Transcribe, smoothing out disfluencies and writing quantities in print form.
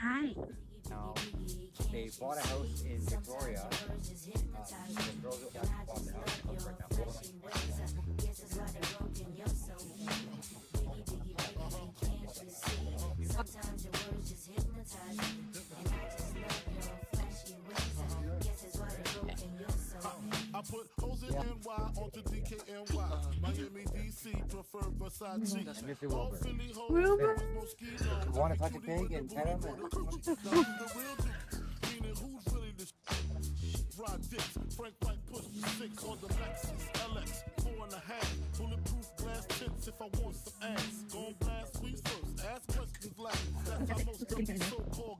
Hi. Now, they bought a house in Victoria. The girls that bought the house right I put Jose NY onto DKNY. Miami, DC, prefer Versace. All Philly hoes, Wilbur? mosquito. You want to touch a pig and pet him? The real dude, meaning who's really the Rod dicks, Frank White push 6 on the Lexus LX 4.5, bulletproof glass tips if I want some ass. Gon' blast sweet first, ask questions last. That's how most of these so-called